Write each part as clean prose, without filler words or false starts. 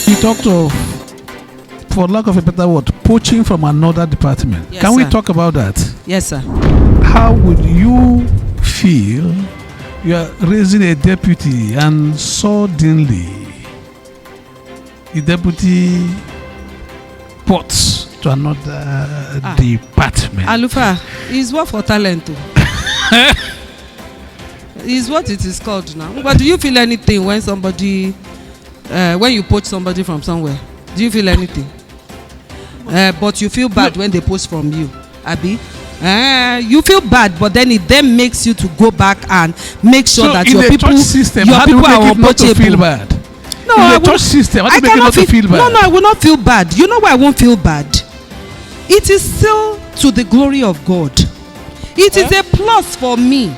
You talked of, for lack of a better word, poaching from another department. Yes, Can we sir. talk about that? Yes, sir. How would you feel you are raising a deputy and suddenly the deputy ports to another department? Alufa is what for talent. Is what it is called now. But do you feel anything when somebody, when you poach somebody from somewhere? Do you feel anything? But you feel bad when they poach from you, Abi? You feel bad, but then it then makes you to go back and make sure that your people, system, your people are unpoachable. Feel bad. No, in the church system, how do you make it not to feel bad? No, I will not feel bad. You know why I won't feel bad? It is still to the glory of God. It is a plus for me.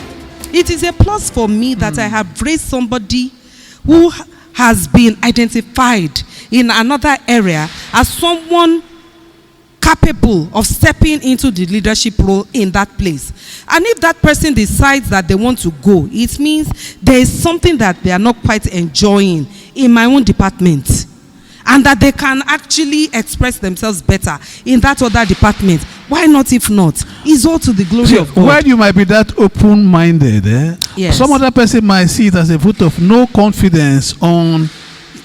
It is a plus for me that I have raised somebody who has been identified in another area as someone capable of stepping into the leadership role in that place. And if that person decides that they want to go, it means there is something that they are not quite enjoying in my own department, and that they can actually express themselves better in that other department. Why not if not? It's all to the glory of God. When you might be that open-minded, yes. Some other person might see it as a vote of no confidence on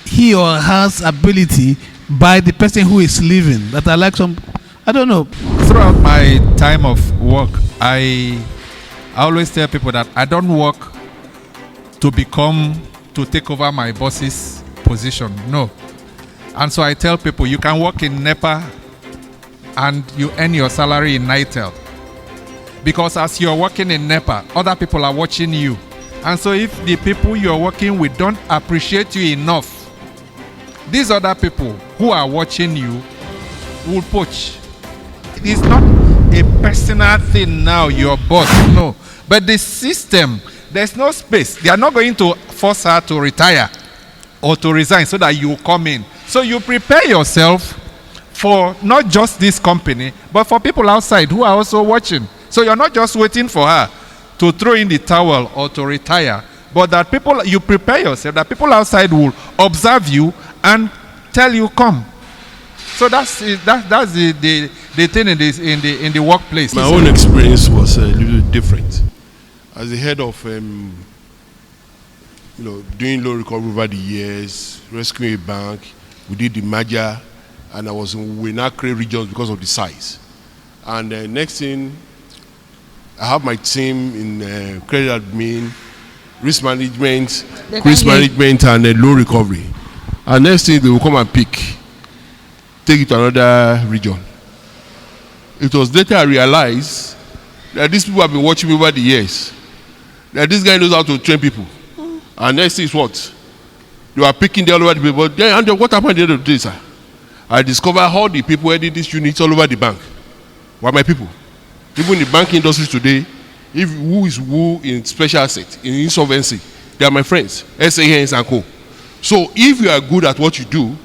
he or her ability by the person who is leaving. That I like some, I don't know. Throughout my time of work, I always tell people that I don't work to take over my boss's position. No. And so I tell people, you can work in NEPA and you earn your salary in NITEL. Because as you're working in NEPA, other people are watching you. And so if the people you're working with don't appreciate you enough, these other people who are watching you will poach. It's not a personal thing now, your boss, no. But the system, there's no space. They are not going to force her to retire or to resign so that you come in. So you prepare yourself for not just this company, but for people outside who are also watching. So you're not just waiting for her to throw in the towel or to retire, but that people, you prepare yourself, that people outside will observe you and tell you come. So that's the thing in the workplace. My own experience was a little different. As the head of doing loan recovery over the years, rescuing a bank, we did the merger, and we now create regions because of the size. And next thing, I have my team in credit admin, risk management, and loan recovery. And next thing, they will come and take it to another region. It was later I realized that these people have been watching me over the years. That this guy knows how to train people. And next thing is what? You are picking the all over the people. Then what happened at the end of the day, sir? I discovered all the people heading these units all over the bank were my people. Even in the banking industry today, who is who in special asset, in insolvency, they are my friends, SANs and co. So if you are good at what you do,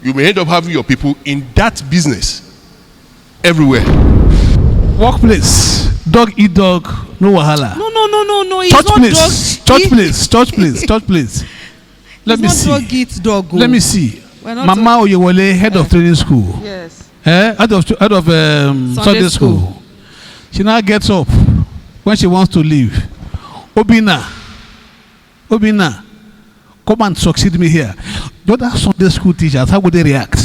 you may end up having your people in that business everywhere. Workplace, dog eat dog, no wahala. No. It's Church place. Let me see. Dog eat dog. Let me see. Mama Oyewole, head of training school. Yes. Head of Sunday school. She now gets up when she wants to leave. Obina, come and succeed me here. The other Sunday school teachers, how would they react?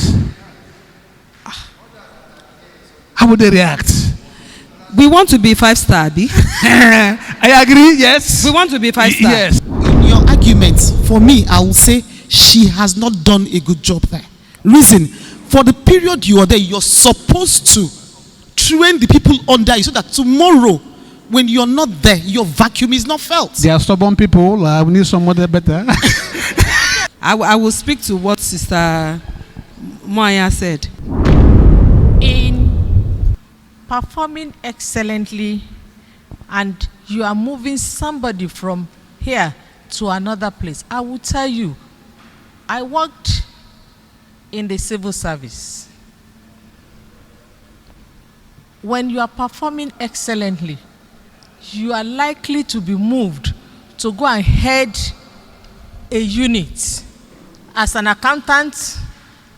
How would they react? We want to be 5-star, Abi. I agree, yes. We want to be 5-star. Yes. In your arguments, for me, I will say she has not done a good job there. Reason, for the period you are there, you're supposed to train the people under you so that tomorrow, when you're not there, your vacuum is not felt. They are stubborn people. We need somebody better. I will speak to what Sister Moya said. In performing excellently and you are moving somebody from here to another place, I will tell you, I worked in the civil service. When you are performing excellently, you are likely to be moved to go and head a unit as an accountant,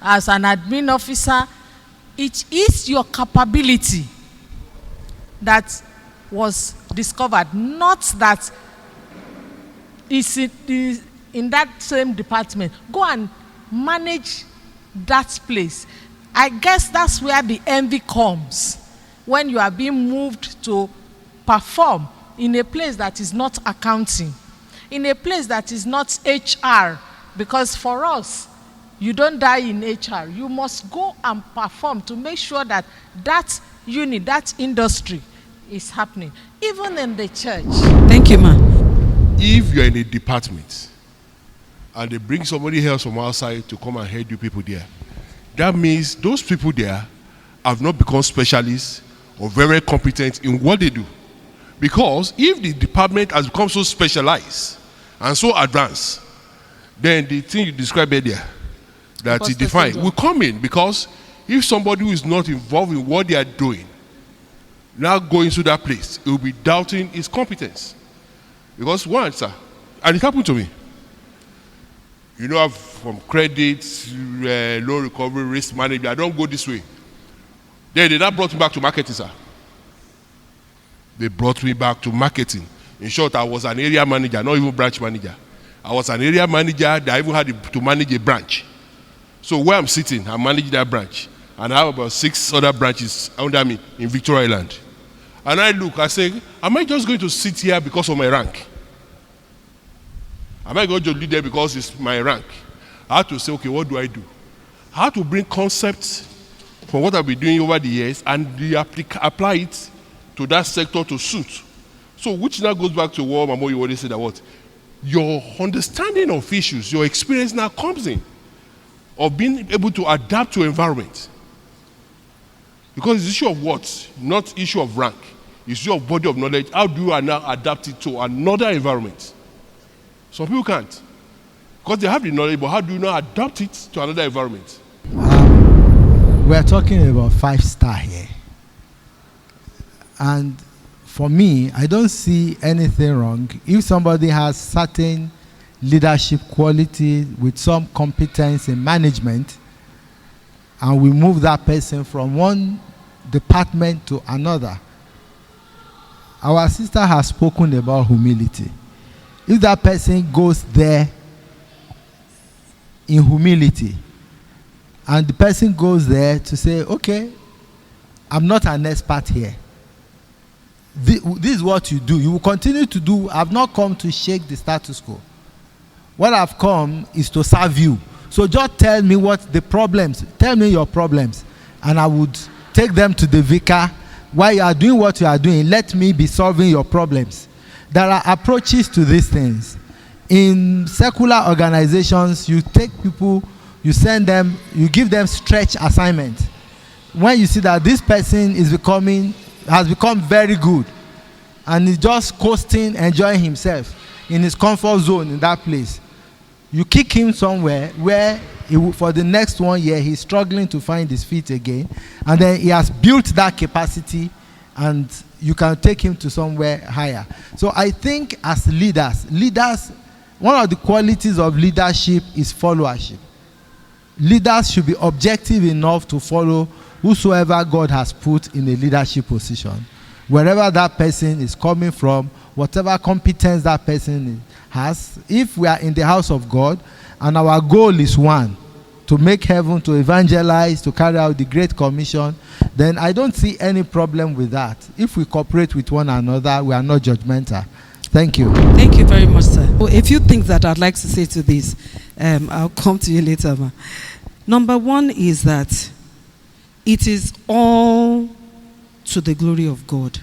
as an admin officer. It is your capability that was discovered, not that is in that same department. Go and manage that place. I guess that's where the envy comes, when you are being moved to perform in a place that is not accounting, in a place that is not HR, because for us, you don't die in HR. You must go and perform to make sure that that unit, that industry is happening, even in the church. Thank you, ma. If you're in a department and they bring somebody else from outside to come and head you people there, that means those people there have not become specialists or very competent in what they do. Because if the department has become so specialized and so advanced, then the thing you described earlier, that is defined, will come in. Because if somebody who is not involved in what they are doing now go into that place, he will be doubting his competence. Because one, sir, and it happened to me. You know, I've from credit, loan recovery, risk management, I don't go this way. Then they now brought me back to marketing, sir. They brought me back to marketing. In short, I was an area manager, not even branch manager. I was an area manager that I even had to manage a branch. So where I'm sitting, I'm managing that branch. And I have about 6 other branches under me in Victoria Island. And I look, I say, am I just going to sit here because of my rank? Am I going to lead there because it's my rank? I had to say, okay, what do I do? I had to bring concepts from what I've been doing over the years and apply it to that sector to suit. So which now goes back to what Mamo, you already said, that what? Your understanding of issues, your experience now comes in, of being able to adapt to environment. Because it's issue of what? Not issue of rank. It's issue of body of knowledge. How do you now adapt it to another environment? Some people can't. Because they have the knowledge, but how do you now adapt it to another environment? We're talking about 5-star here. And for me, I don't see anything wrong. If somebody has certain leadership quality with some competence in management, and we move that person from one department to another. Our sister has spoken about humility. If that person goes there in humility, and the person goes there to say, okay, I'm not an expert here. This is what you do. You will continue to do. I've not come to shake the status quo. What I've come is to serve you. So just tell me what the problems, tell me your problems, and I would take them to the vicar. While you are doing what you are doing, let me be solving your problems. There are approaches to these things. In secular organizations, you take people, you send them, you give them stretch assignments. When you see that this person has become very good, and is just coasting, enjoying himself in his comfort zone in that place, you kick him somewhere where for the next 1 year he's struggling to find his feet again, and then he has built that capacity, and you can take him to somewhere higher. So I think as leaders, one of the qualities of leadership is followership. Leaders should be objective enough to follow whosoever God has put in a leadership position, wherever that person is coming from, whatever competence that person has. If we are in the house of God and our goal is one, to make heaven, to evangelize, to carry out the Great Commission, then I don't see any problem with that. If we cooperate with one another, we are not judgmental. Thank you. Thank you very much, sir. A few things that I'd like to say to this. I'll come to you later, ma. Number one is that it is all to the glory of God,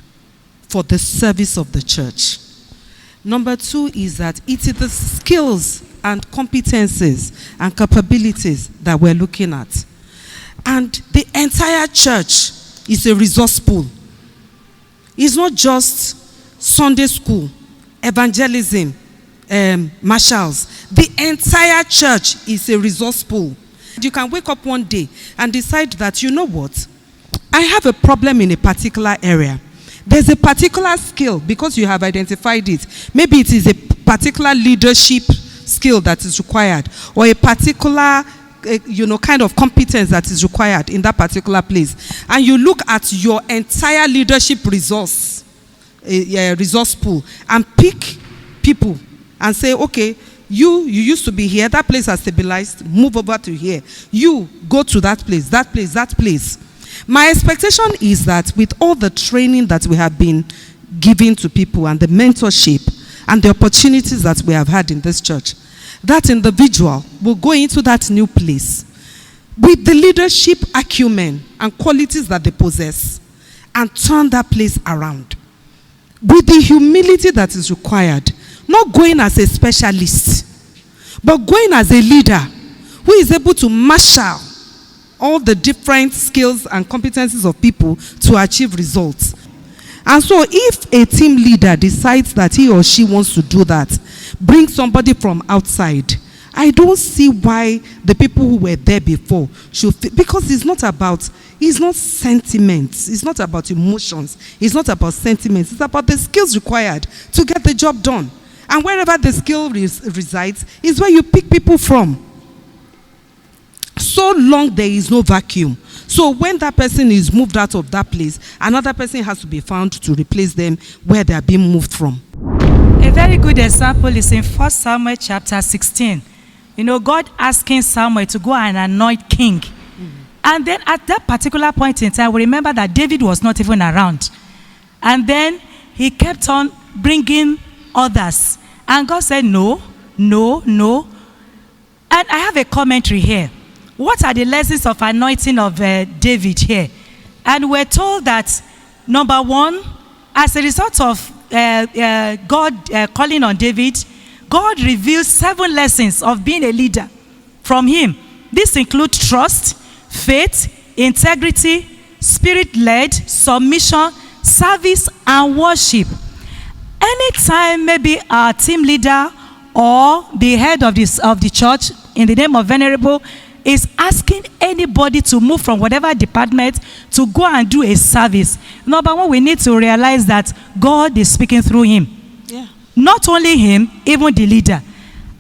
for the service of the church. Number two is that it is the skills and competencies and capabilities that we're looking at. And the entire church is a resource pool. It's not just Sunday school, evangelism, marshals. The entire church is a resource pool. You can wake up one day and decide that, you know what, I have a problem in a particular area. There's a particular skill, because you have identified it. Maybe it is a particular leadership skill that is required, or a particular kind of competence that is required in that particular place, and you look at your entire leadership resource pool and pick people and say, okay, you used to be here, that place has stabilized, move over to here. You go to that place. My expectation is that with all the training that we have been giving to people and the mentorship and the opportunities that we have had in this church, that individual will go into that new place with the leadership acumen and qualities that they possess and turn that place around with the humility that is required, not going as a specialist, but going as a leader who is able to marshal all the different skills and competencies of people to achieve results. And so if a team leader decides that he or she wants to do that, bring somebody from outside, I don't see why the people who were there before should, because it's not sentiments, it's not about emotions, it's not about sentiments, it's about the skills required to get the job done. And wherever the skill resides is where you pick people from. So long there is no vacuum. So when that person is moved out of that place, another person has to be found to replace them where they are being moved from. A very good example is in 1 Samuel chapter 16. God asking Samuel to go and anoint king. And then at that particular point in time, we remember that David was not even around. And then he kept on bringing others. And God said, no. And I have a commentary here. What are the lessons of anointing of David here? And we're told that, number one, as a result of God calling on David, God reveals 7 lessons of being a leader from him. This includes trust, faith, integrity, spirit-led, submission, service, and worship. Anytime maybe our team leader or the head of the church in the name of Venerable is asking anybody to move from whatever department to go and do a service, number one, we need to realize that God is speaking through him. Yeah. Not only him, even the leader.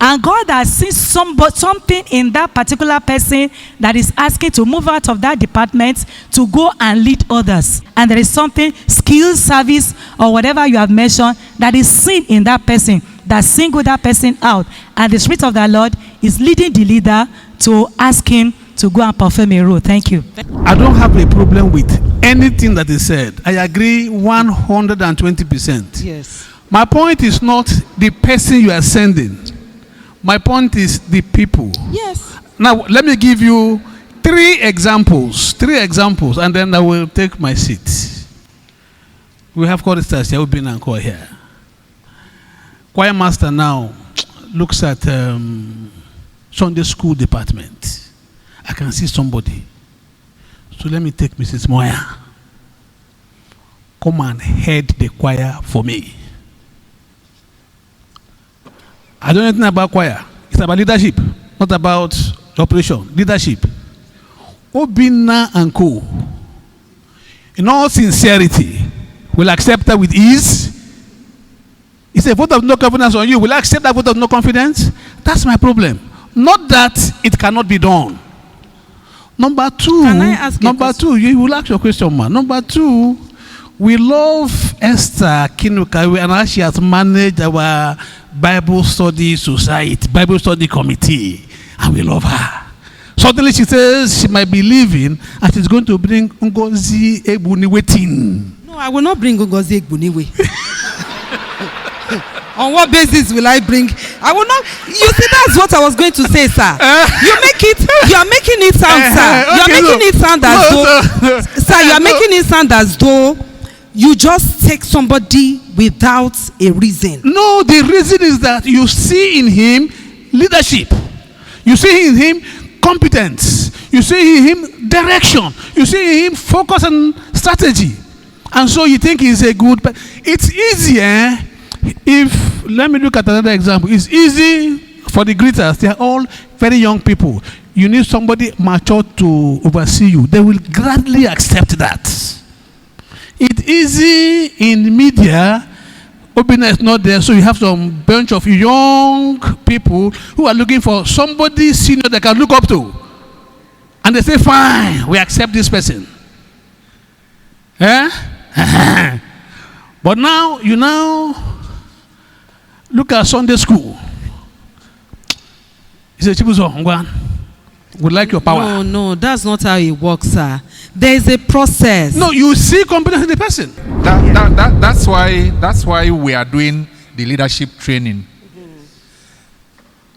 And God has seen something in that particular person that is asking to move out of that department to go and lead others. And there is something, skill, service, or whatever you have mentioned, that is seen in that person, that single that person out. And the Spirit of the Lord is leading the leader to ask him to go and perform a role. Thank you. I don't have a problem with anything that is said. I agree 120%. Yes. My point is not the person you are sending. My point is the people. Yes. Now, let me give you 3 examples, and then I will take my seat. We have choristers here, we've been and choir here. Choir master now looks at Sunday school department. I can see somebody. So let me take Mrs. Moya. Come and head the choir for me. I don't know anything about choir. It's about leadership, not about operation. Leadership. Obina and Co. In all sincerity, will accept that with ease. It's a vote of no confidence on you. Will I accept that vote of no confidence? That's my problem. Not that it cannot be done. Number 2. Can I ask number 2, you will ask your question, man. Number 2, we love ESTHER AKINNUKAWE and how she has managed our Bible study society, Bible study committee, and we love her. Suddenly she says she might be leaving and she's going to bring Ngozi Egbuniwe tin. No, I will not bring Ngozi Egbuniwe. On what basis will I bring? I will not. You see, that's what I was going to say, sir. You are making it sound, sir. You are making it sound as though, sir, you are making it sound as though you just take somebody without a reason. No, the reason is that you see in him leadership. You see in him competence. You see in him direction. You see in him focus and strategy. And so you think he's a good person. It's easier if, let me look at another example. It's easy for the greeters. They are all very young people. You need somebody mature to oversee you. They will gladly accept that. It's easy in media. Obina is not there, so you have some bunch of young people who are looking for somebody senior they can look up to. And they say, fine, we accept this person. Eh? But now, you now look at Sunday school. He said, Chibuzo, would like your power. No, that's not how it works, sir. There is a process. No, you see competence in the person. That's why we are doing the leadership training.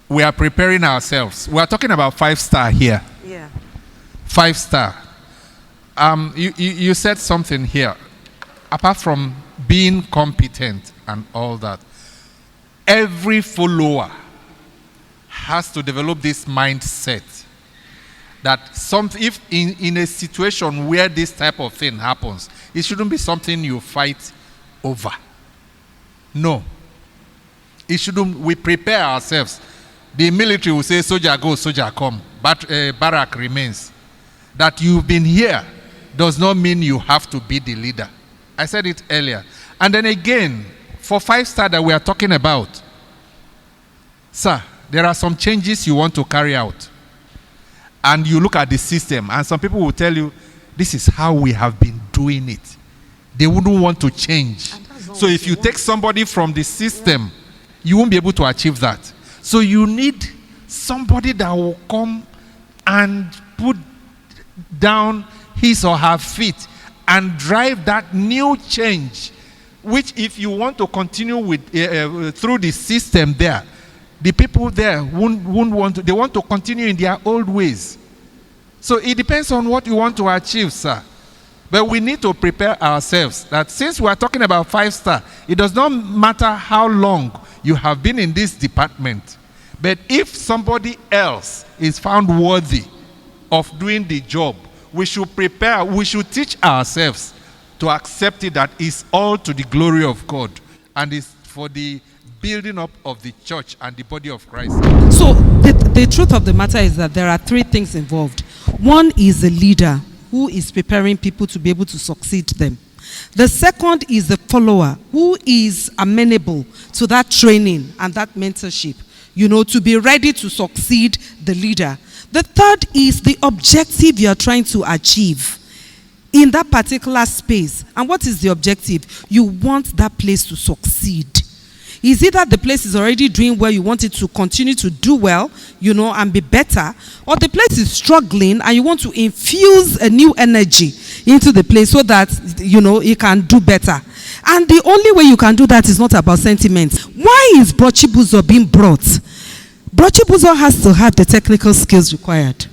We are preparing ourselves. We are talking about 5-star here. Yeah. 5-star. You said something here. Apart from being competent and all that, every follower has to develop this mindset that if in a situation where this type of thing happens, it shouldn't be something you fight over. No. It shouldn't. We prepare ourselves. The military will say, soldier go, soldier come. But barrack remains. That you've been here does not mean you have to be the leader. I said it earlier. And then again, for 5-star that we are talking about, sir, there are some changes you want to carry out. And you look at the system, and some people will tell you, this is how we have been doing it. They wouldn't want to change. So if you take somebody from the system, you won't be able to achieve that. So you need somebody that will come and put down his or her feet and drive that new change, which if you want to continue with through the system there, the people there won't want to. They want to continue in their old ways. So it depends on what you want to achieve, sir. But we need to prepare ourselves that since we are talking about 5-star, it does not matter how long you have been in this department. But if somebody else is found worthy of doing the job, we should prepare, we should teach ourselves to accept it that it's all to the glory of God and it's for the building up of the church and the body of Christ. So the truth of the matter is that there are 3 things involved. One is the leader who is preparing people to be able to succeed them. The second is the follower who is amenable to that training and that mentorship, to be ready to succeed the leader. The third is the objective you are trying to achieve in that particular space. And what is the objective? You want that place to succeed. Is it that the place is already doing well, you want it to continue to do well, and be better, or the place is struggling and you want to infuse a new energy into the place so that, it can do better. And the only way you can do that is not about sentiments. Why is Brochibuzo being brought? Brochibuzo has to have the technical skills required.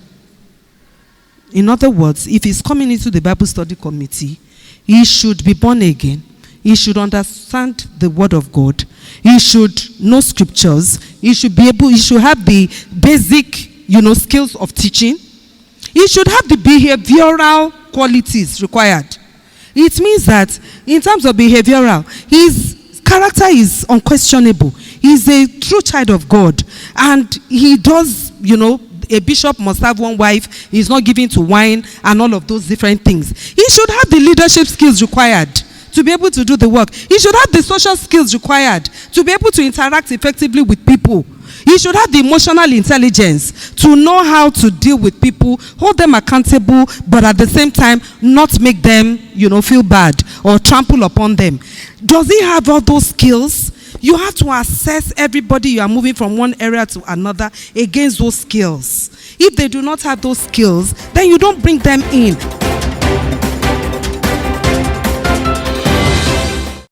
In other words, if he's coming into the Bible study committee, he should be born again. He should understand the word of God. He should know scriptures. He should have the basic, skills of teaching. He should have the behavioral qualities required. It means that in terms of behavioral, his character is unquestionable. He's a true child of God. And he does, a bishop must have one wife. He's not given to wine and all of those different things. He should have the leadership skills required to be able to do the work. He should have the social skills required to be able to interact effectively with people. He should have the emotional intelligence to know how to deal with people, hold them accountable, but at the same time, not make them, feel bad or trample upon them. Does he have all those skills? You have to assess everybody you are moving from one area to another against those skills. If they do not have those skills, then you don't bring them in.